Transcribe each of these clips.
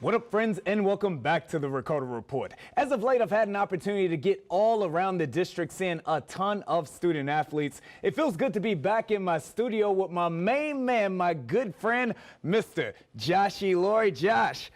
What up, friends, and welcome back to the Dakota Report. As of late, I've had an opportunity to get all around the district seeing a ton of student athletes. It feels good to be back in my studio with my main man, my good friend, Mr. Josh Eloy. Josh,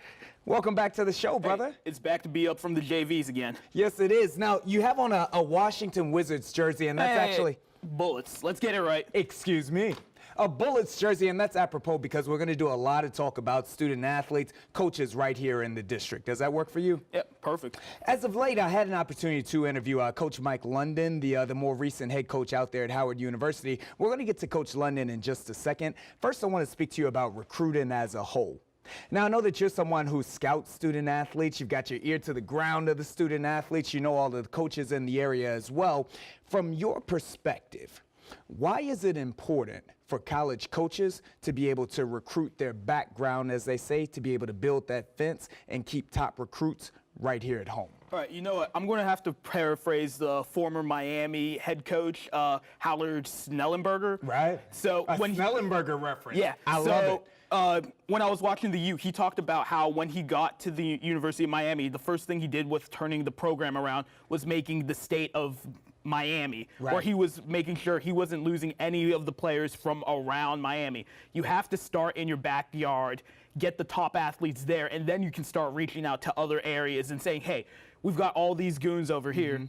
welcome back to the show, brother. Hey, it's back to be up from the JVs again. Yes, it is. Now, you have on a Washington Wizards jersey, and that's actually... Bullets. Let's get it right. Excuse me. A Bullets jersey, and that's apropos because we're going to do a lot of talk about student athletes, coaches right here in the district. Does that work for you? Yep, perfect. As of late, I had an opportunity to interview Coach Mike London, the more recent head coach out there at Howard University. We're going to get to Coach London in just a second. First, I want to speak to you about recruiting as a whole. Now, I know that you're someone who scouts student athletes. You've got your ear to the ground of the student athletes. You know all of the coaches in the area as well. From your perspective, why is it important for college coaches to be able to recruit their background, as they say, to be able to build that fence and keep top recruits right here at home? All right, you know what? I'm going to have to paraphrase the former Miami head coach, Howard Snellenberger. Right. So when Snellenberger reference. Yeah. I love it. When I was watching the U, he talked about how when he got to the University of Miami, the first thing he did with turning the program around was making the state of Miami, right, where he was making sure he wasn't losing any of the players from around Miami. You have to start in your backyard, get the top athletes there, and then you can start reaching out to other areas and saying, hey, we've got all these goons over here.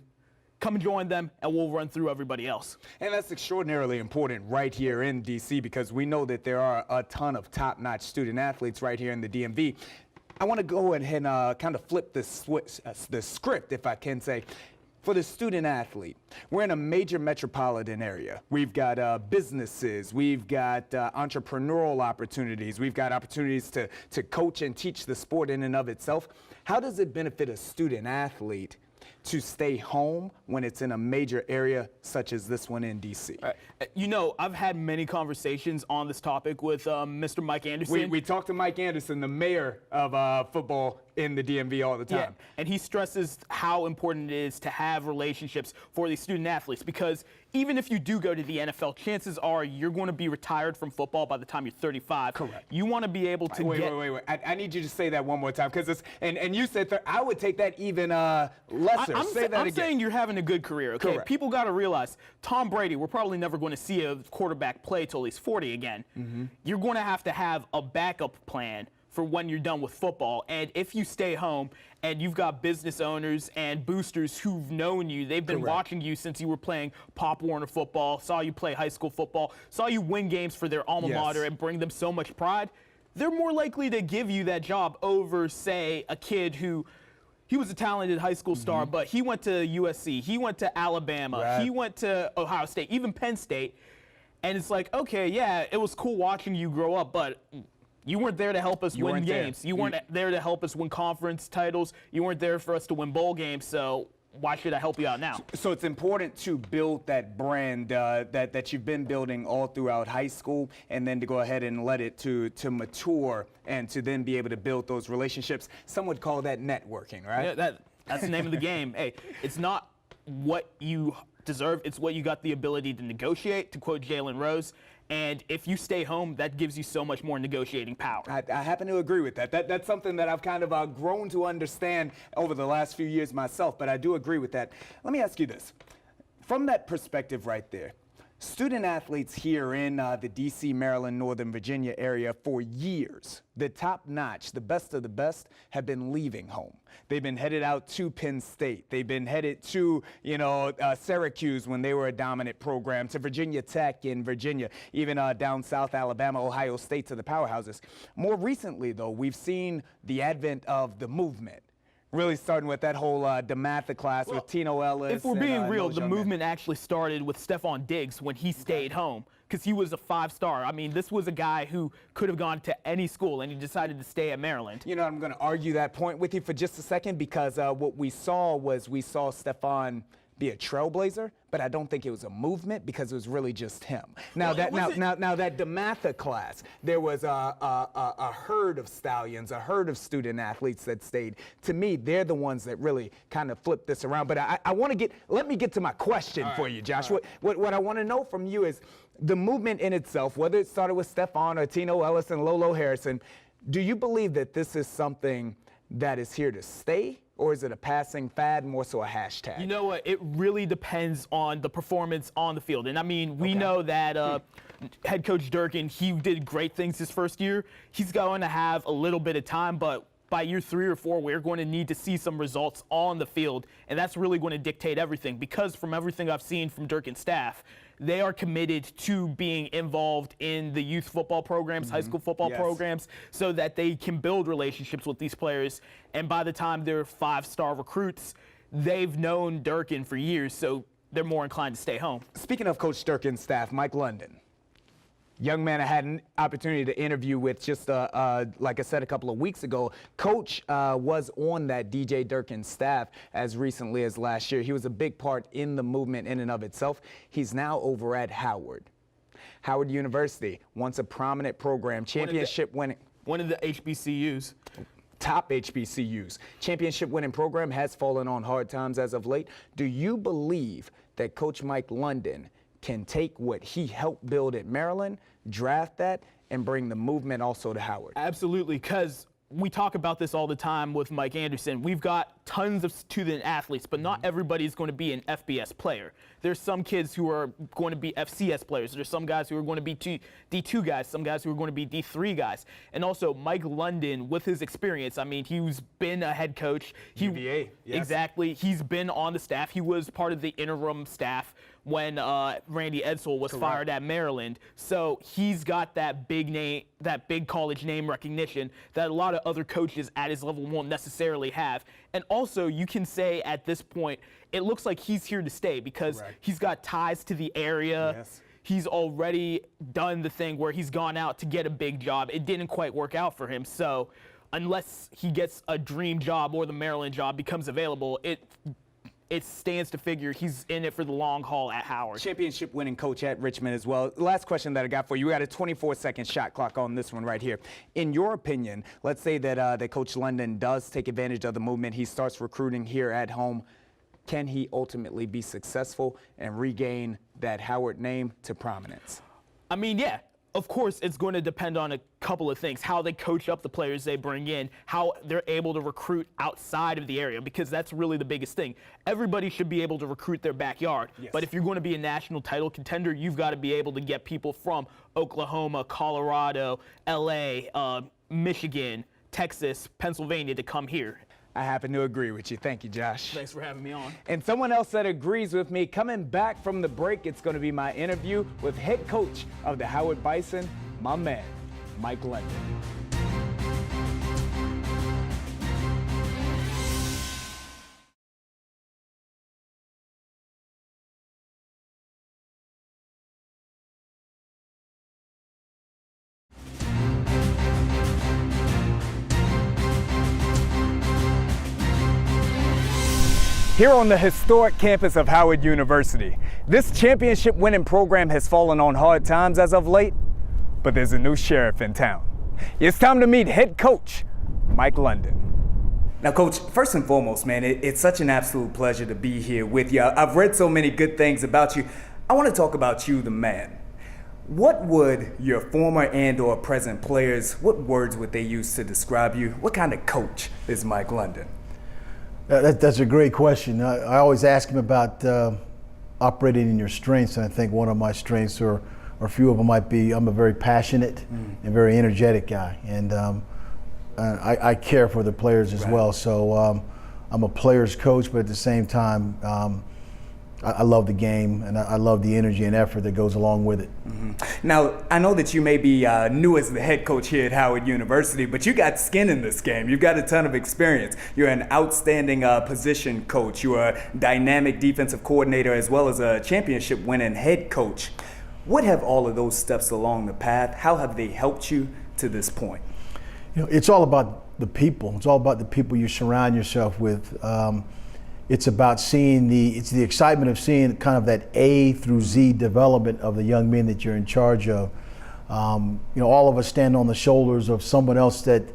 Come and join them, and we'll run through everybody else. And that's extraordinarily important right here in D.C. because we know that there are a ton of top-notch student athletes right here in the DMV. I want to go ahead and kind of flip the script, if I can say. For the student athlete, we're in a major metropolitan area. We've got businesses, we've got entrepreneurial opportunities, we've got opportunities to coach and teach the sport in and of itself. How does it benefit a student athlete to stay home when it's in a major area such as this one in D.C.? You know, I've had many conversations on this topic with Mr. Mike Anderson. We talked to Mike Anderson, the mayor of football in the DMV all the time. Yeah, and he stresses how important it is to have relationships for these student athletes because even if you do go to the NFL, chances are you're going to be retired from football by the time you're 35. Correct. You want to be able to Wait. I need you to say that one more time because it's, and you said, I would take that even lesser. I'm saying you're having a good career, okay? Correct. People got to realize, Tom Brady, we're probably never going to see a quarterback play till he's 40 again. You're going to have a backup plan for when you're done with football. And if you stay home and you've got business owners and boosters who've known you, they've been watching you since you were playing Pop Warner football, saw you play high school football, saw you win games for their alma mater and bring them so much pride, they're more likely to give you that job over, say, a kid who he was a talented high school star, but he went to USC, he went to Alabama, he went to Ohio State, even Penn State. And it's like, okay, yeah, it was cool watching you grow up, but you weren't there to help us win games. You weren't there to help us win conference titles. You weren't there for us to win bowl games. So why should I help you out now? So it's important to build that brand that you've been building all throughout high school, and then to go ahead and let it to mature and to then be able to build those relationships. Some would call that networking, right? Yeah, that's the name of the game. Hey, it's not what you deserve. It's what you got the ability to negotiate, to quote Jalen Rose. And if you stay home, that gives you so much more negotiating power. I happen to agree with that. That's something that I've kind of grown to understand over the last few years myself, but I do agree with that. Let me ask you this. From that perspective right there, student athletes here in the D.C., Maryland, Northern Virginia area for years, the top-notch, the best of the best, have been leaving home. They've been headed out to Penn State. They've been headed to, Syracuse when they were a dominant program, to Virginia Tech in Virginia, even down south Alabama, Ohio State, to the powerhouses. More recently, though, we've seen the advent of the movement. Really starting with that whole DeMatha class with Tino Ellis. If we're being real, the movement actually started with Stephon Diggs when he stayed home because he was a 5-star. I mean, this was a guy who could have gone to any school, and he decided to stay at Maryland. You know, I'm going to argue that point with you for just a second because what we saw Stephon be a trailblazer, but I don't think it was a movement because it was really just him. Now that DeMatha class, there was a herd of stallions, a herd of student athletes that stayed. To me, they're the ones that really kind of flipped this around. But let me get to my question for you, Josh. What I want to know from you is the movement in itself, whether it started with Stephon or Tino Ellis and Lolo Harrison. Do you believe that this is something that is here to stay, or is it a passing fad, more so a hashtag? You know what? It really depends on the performance on the field. And I mean, we know that head coach Durkin, he did great things his first year. He's going to have a little bit of time, but by year 3 or 4, we're going to need to see some results on the field, and that's really going to dictate everything, because from everything I've seen from Durkin's staff, they are committed to being involved in the youth football programs, high school football programs, so that they can build relationships with these players. And by the time they're 5-star recruits, they've known Durkin for years, so they're more inclined to stay home. Speaking of Coach Durkin's staff, Mike London. Young man I had an opportunity to interview with just, like I said, a couple of weeks ago. Coach was on that DJ Durkin staff as recently as last year. He was a big part in the movement in and of itself. He's now over at Howard. Howard University, once a prominent program, championship winning. One of the HBCUs. Top HBCUs. Championship winning program has fallen on hard times as of late. Do you believe that Coach Mike London can take what he helped build at Maryland, draft that, and bring the movement also to Howard? Absolutely, because we talk about this all the time with Mike Anderson. We've got tons of student athletes, but not everybody's going to be an FBS player. There's some kids who are going to be FCS players. There's some guys who are going to be D2 guys, some guys who are going to be D3 guys. And also Mike London, with his experience, I mean, he's been a head coach. UVA, yes. Exactly. He's been on the staff. He was part of the interim staff when Randy Edsall was fired at Maryland. So he's got that big name, that big college name recognition that a lot of other coaches at his level won't necessarily have. And also, you can say at this point, it looks like he's here to stay, because he's got ties to the area. Yes. He's already done the thing where he's gone out to get a big job. It didn't quite work out for him. So unless he gets a dream job or the Maryland job becomes available, it stands to figure he's in it for the long haul at Howard. Championship winning coach at Richmond as well. Last question that I got for you. We got a 24-second shot clock on this one right here. In your opinion, let's say that Coach London does take advantage of the movement. He starts recruiting here at home. Can he ultimately be successful and regain that Howard name to prominence? I mean, yeah. Of course, it's going to depend on a couple of things: how they coach up the players they bring in, how they're able to recruit outside of the area, because that's really the biggest thing. Everybody should be able to recruit their backyard, but if you're going to be a national title contender, you've got to be able to get people from Oklahoma, Colorado, LA, Michigan, Texas, Pennsylvania to come here. I happen to agree with you. Thank you, Josh. Thanks for having me on. And someone else that agrees with me, coming back from the break, it's going to be my interview with head coach of the Howard Bison, my man, Mike London. Here on the historic campus of Howard University, this championship winning program has fallen on hard times as of late, but there's a new sheriff in town. It's time to meet head coach Mike London. Now, Coach, first and foremost, man, it's such an absolute pleasure to be here with you. I've read so many good things about you. I want to talk about you, the man. What would your former and or present players, what words would they use to describe you? What kind of coach is Mike London? That's a great question. I always ask him about operating in your strengths, and I think one of my strengths, or a few of them, might be I'm a very passionate and very energetic guy, and I care for the players as well. So I'm a player's coach, but at the same time, I love the game, and I love the energy and effort that goes along with it. Now, I know that you may be new as the head coach here at Howard University, but you got skin in this game. You've got a ton of experience. You're an outstanding position coach. You are a dynamic defensive coordinator as well as a championship-winning head coach. What have all of those steps along the path, how have they helped you to this point? You know, it's all about the people. It's all about the people you surround yourself with. It's about seeing it's the excitement of seeing kind of that A through Z development of the young men that you're in charge of. You know, all of us stand on the shoulders of someone else that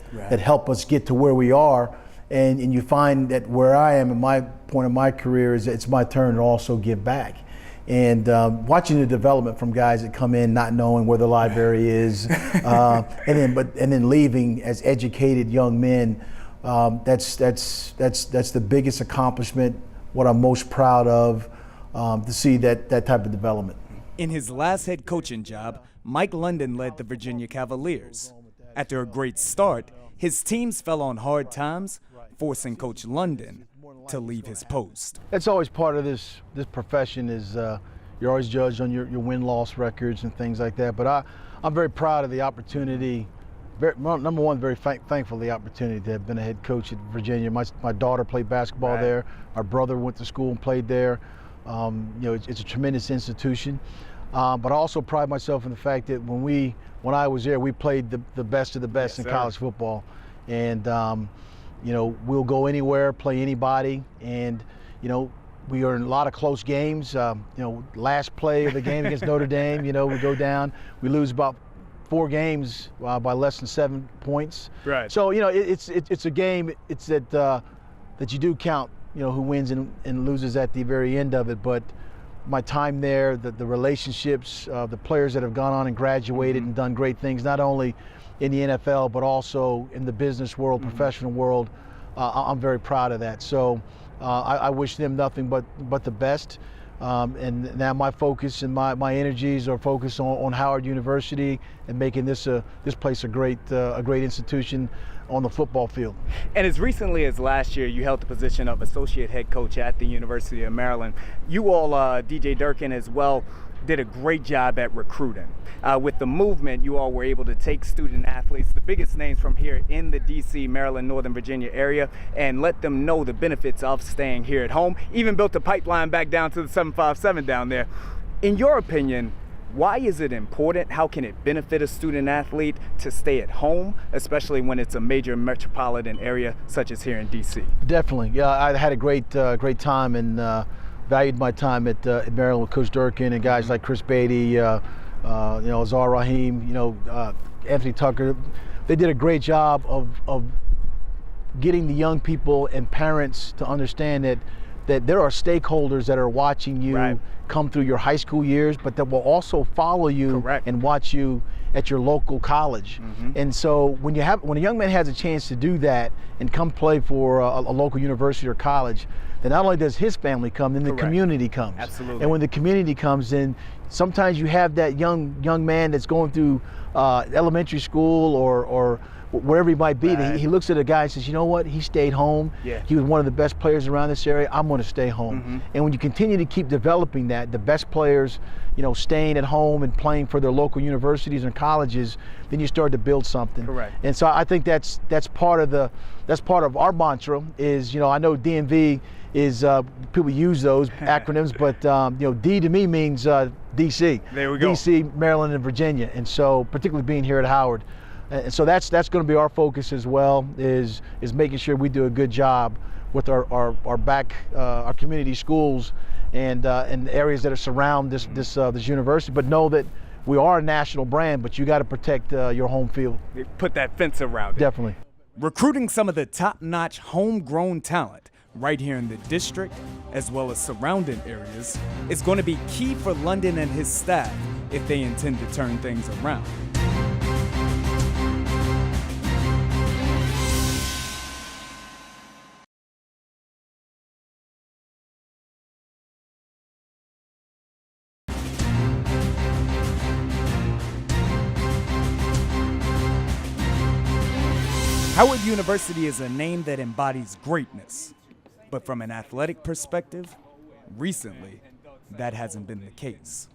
helped us get to where we are, and you find that where I am in my point of my career is it's my turn to also give back. And watching the development from guys that come in not knowing where the library is, and then leaving as educated young men, that's the biggest accomplishment. What I'm most proud of, to see that type of development. In his last head coaching job, Mike London led the Virginia Cavaliers. After a great start, his teams fell on hard times, forcing Coach London to leave his post. That's always part of this profession, is you're always judged on your win-loss records and things like that. But I'm very proud of the opportunity. Number one, very thankful for the opportunity to have been a head coach at Virginia. My daughter played basketball there. Our brother went to school and played there. It's a tremendous institution. But I also pride myself in the fact that when I was there, we played the best of the best in college football. And we'll go anywhere, play anybody, and we are in a lot of close games. Last play of the game against Notre Dame, we go down, we lose about 4 games by less than 7 points. Right. So it's a game. It's that you do count, who wins and loses at the very end of it. But my time there, the relationships, the players that have gone on and graduated and done great things, not only in the NFL, but also in the business world, professional world. I'm very proud of that. So I wish them nothing but the best. And now my focus and my energies are focused on Howard University and making this place a great institution on the football field. And as recently as last year, you held the position of associate head coach at the University of Maryland. You all, DJ Durkin as well, did a great job at recruiting. With the movement, you all were able to take student athletes, the biggest names from here in the DC, Maryland, Northern Virginia area, and let them know the benefits of staying here at home. Even built a pipeline back down to the 757 down there. In your opinion, why is it important? How can it benefit a student athlete to stay at home, especially when it's a major metropolitan area such as here in DC? Definitely. Yeah, I had a great time and valued my time at Maryland with Coach Durkin and guys like Chris Beatty, Azar Rahim, Anthony Tucker. They did a great job of getting the young people and parents to understand that there are stakeholders that are watching you come through your high school years, but that will also follow you and watch you at your local college. And so when a young man has a chance to do that and come play for a local university or college, then not only does his family come, then the community comes. Absolutely. And when the community comes in, sometimes you have that young man that's going through elementary school or wherever he might be, he looks at a guy and says, you know what, he stayed home. He was one of the best players around this area. I'm going to stay home. And when you continue to keep developing that, the best players, staying at home and playing for their local universities and colleges, then you start to build something. And so I think that's part of our mantra is, I know DMV is, people use those acronyms, but D to me means DC. There we go. DC, Maryland, and Virginia. And so particularly being here at Howard. And so that's going to be our focus as well, is making sure we do a good job with our community schools and the areas that surround this university. But know that we are a national brand, but you got to protect your home field. Put that fence around it. Definitely. Recruiting some of the top-notch homegrown talent right here in the district, as well as surrounding areas, is going to be key for London and his staff if they intend to turn things around. Howard University is a name that embodies greatness, but from an athletic perspective, recently, that hasn't been the case.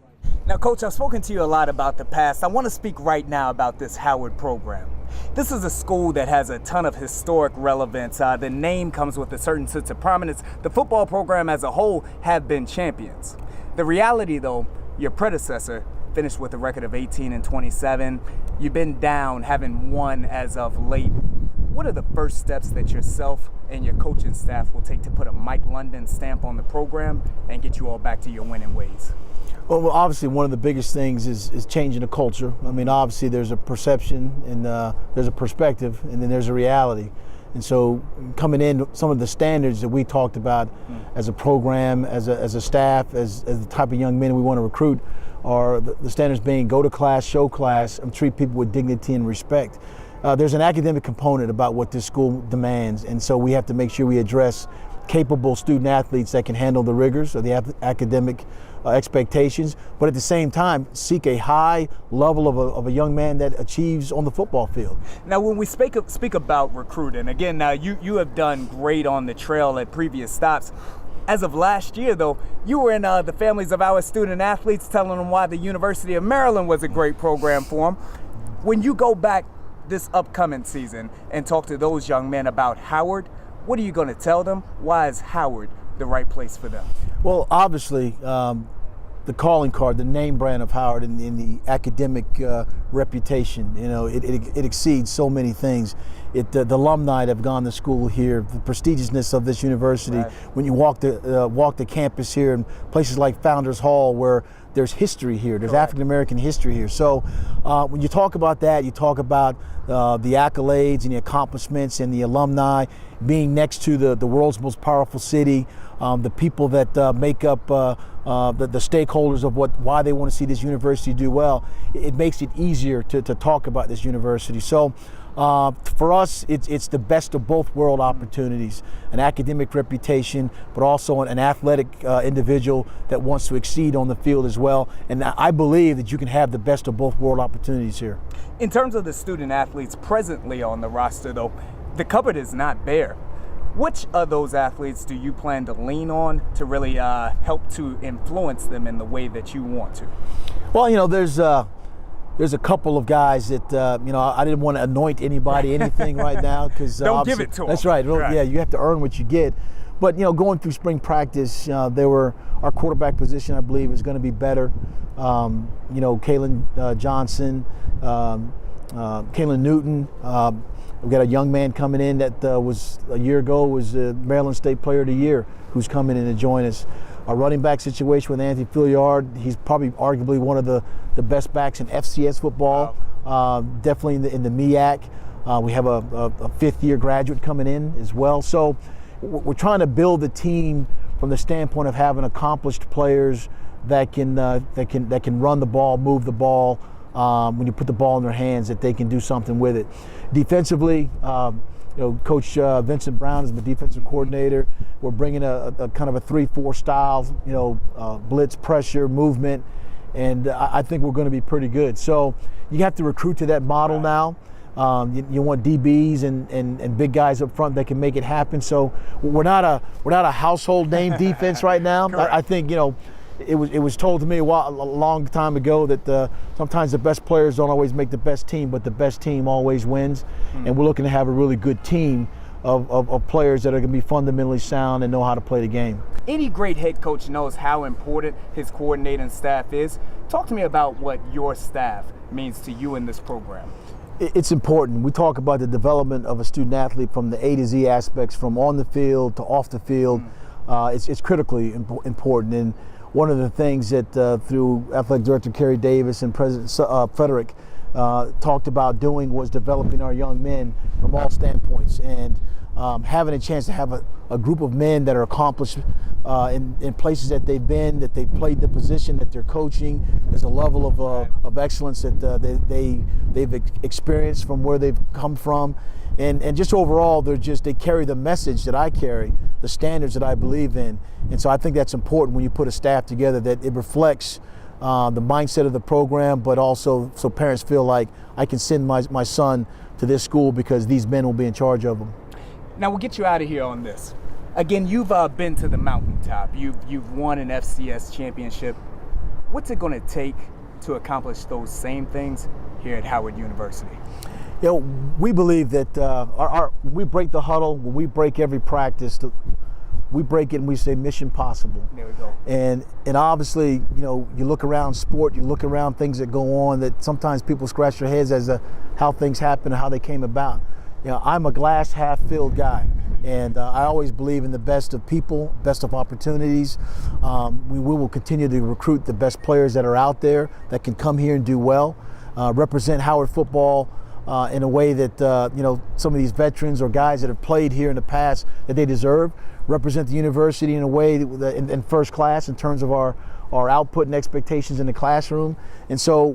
Now, Coach, I've spoken to you a lot about the past. I want to speak right now about this Howard program. This is a school that has a ton of historic relevance. The name comes with a certain sense of prominence. The football program as a whole have been champions. The reality, though, your predecessor finished with a record of 18-27. You've been down, haven't won as of late. What are the first steps that yourself and your coaching staff will take to put a Mike London stamp on the program and get you all back to your winning ways? Well, obviously one of the biggest things is changing the culture. I mean, obviously there's a perception and there's a perspective and then there's a reality. And so coming in, some of the standards that we talked about as a program, as a staff, as the type of young men we want to recruit are the standards being go to class, show class, and treat people with dignity and respect. There's an academic component about what this school demands, and so we have to make sure we address capable student athletes that can handle the rigors of the academic expectations, but at the same time seek a high level of a young man that achieves on the football field. Now, when we speak about recruiting, again, now you have done great on the trail at previous stops. As of last year, though, you were in the families of our student athletes telling them why the University of Maryland was a great program for them. When you go back this upcoming season and talk to those young men about Howard, what are you going to tell them? Why is Howard the right place for them? Well, obviously, the calling card, the name brand of Howard in the academic reputation, you know, it exceeds so many things. The alumni that have gone to school here, the prestigiousness of this university. Right. When you walk the campus here, and places like Founders Hall, where there's history here, there's African American history here. So when you talk about that, you talk about the accolades and the accomplishments and the alumni, being next to the world's most powerful city, the people that make up the stakeholders of why they want to see this university do well. It makes it easier to talk about this university. So for us, it's the best of both world opportunities, an academic reputation, but also an athletic individual that wants to exceed on the field as well. And I believe that you can have the best of both world opportunities here. In terms of the student athletes presently on the roster, though, the cupboard is not bare. Which of those athletes do you plan to lean on to really help to influence them in the way that you want to? Well, you know, there's a couple of guys that, you know, I didn't want to anoint anybody anything right now because don't give it to them. That's right. Right. Yeah, you have to earn what you get. But, you know, going through spring practice, our quarterback position, I believe, is going to be better. You know, Kalen Johnson, Kalen Newton. We've got a young man coming in that was a year ago was the Maryland State Player of the Year, who's coming in to join us. Our running back situation with Anthony Filliard, he's probably arguably one of the best backs in FCS football, definitely in the MEAC. We have a fifth-year graduate coming in as well. So we're trying to build the team from the standpoint of having accomplished players that can run the ball, move the ball. When you put the ball in their hands, that they can do something with it. Defensively, you know, Coach Vincent Brown is the defensive coordinator. We're bringing a kind of a 3-4 style, you know, blitz, pressure, movement, and I think we're going to be pretty good. So you have to recruit to that model now. You want DBs and big guys up front that can make it happen. So we're not a household name defense right now. I think, you know, it was told to me a long time ago that sometimes the best players don't always make the best team, but the best team always wins. And we're looking to have a really good team of players that are going to be fundamentally sound and know how to play the game. Any great head coach knows how important his coordinating staff is. Talk to me about what your staff means to you in this program. It's important. We talk about the development of a student athlete from the A to Z aspects, from on the field to off the field. It's critically important. And one of the things that through Athletic Director Kerry Davis and President Frederick talked about doing was developing our young men from all standpoints, and having a chance to have a group of men that are accomplished in places that they've been, that they've played the position that they're coaching. There's a level of excellence that they've experienced from where they've come from. And just overall, they carry the message that I carry, the standards that I believe in. And so I think that's important when you put a staff together, that it reflects the mindset of the program, but also so parents feel like I can send my son to this school because these men will be in charge of them. Now we'll get you out of here on this. Again, you've been to the mountaintop. You've won an FCS championship. What's it going to take to accomplish those same things here at Howard University? You know, we believe that we break the huddle, when we break every practice, we break it and we say mission possible. There we go. And obviously, you know, you look around sport, you look around things that go on that sometimes people scratch their heads as to how things happen and how they came about. You know, I'm a glass half filled guy, and I always believe in the best of people, best of opportunities. We will continue to recruit the best players that are out there that can come here and do well, represent Howard football in a way that some of these veterans or guys that have played here in the past that they deserve, represent the university in a way in first class in terms of our output and expectations in the classroom. And so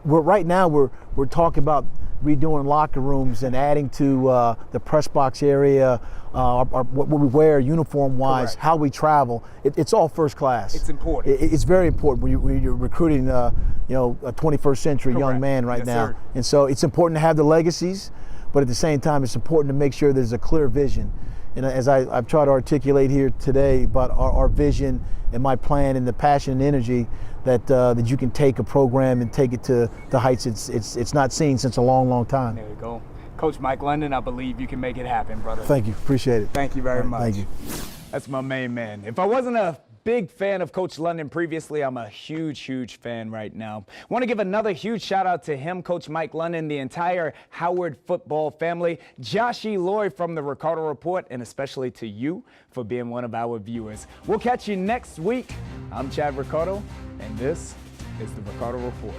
right now we're talking about redoing locker rooms and adding to the press box area, what we wear uniform-wise, Correct. how we travel. It's all first class. It's important. It's very important when you're recruiting, a 21st century young Correct. man right Yes, now. sir. And so it's important to have the legacies, but at the same time, it's important to make sure there's a clear vision. And as I've tried to articulate here today about our vision and my plan and the passion and energy that you can take a program and take it to the heights it's not seen since a long, long time. There you go. Coach Mike London, I believe you can make it happen, brother. Thank you. Appreciate it. Thank you very All right, much. Thank you. That's my main man. If I wasn't a big fan of Coach London previously, I'm a huge fan right now. Want to give another huge shout out to him, Coach Mike London, the entire Howard football family, Josh Eloy from the Ricardo Report, and especially to you for being one of our viewers. We'll catch you next week. I'm Chad Ricardo, and this is the Ricardo Report.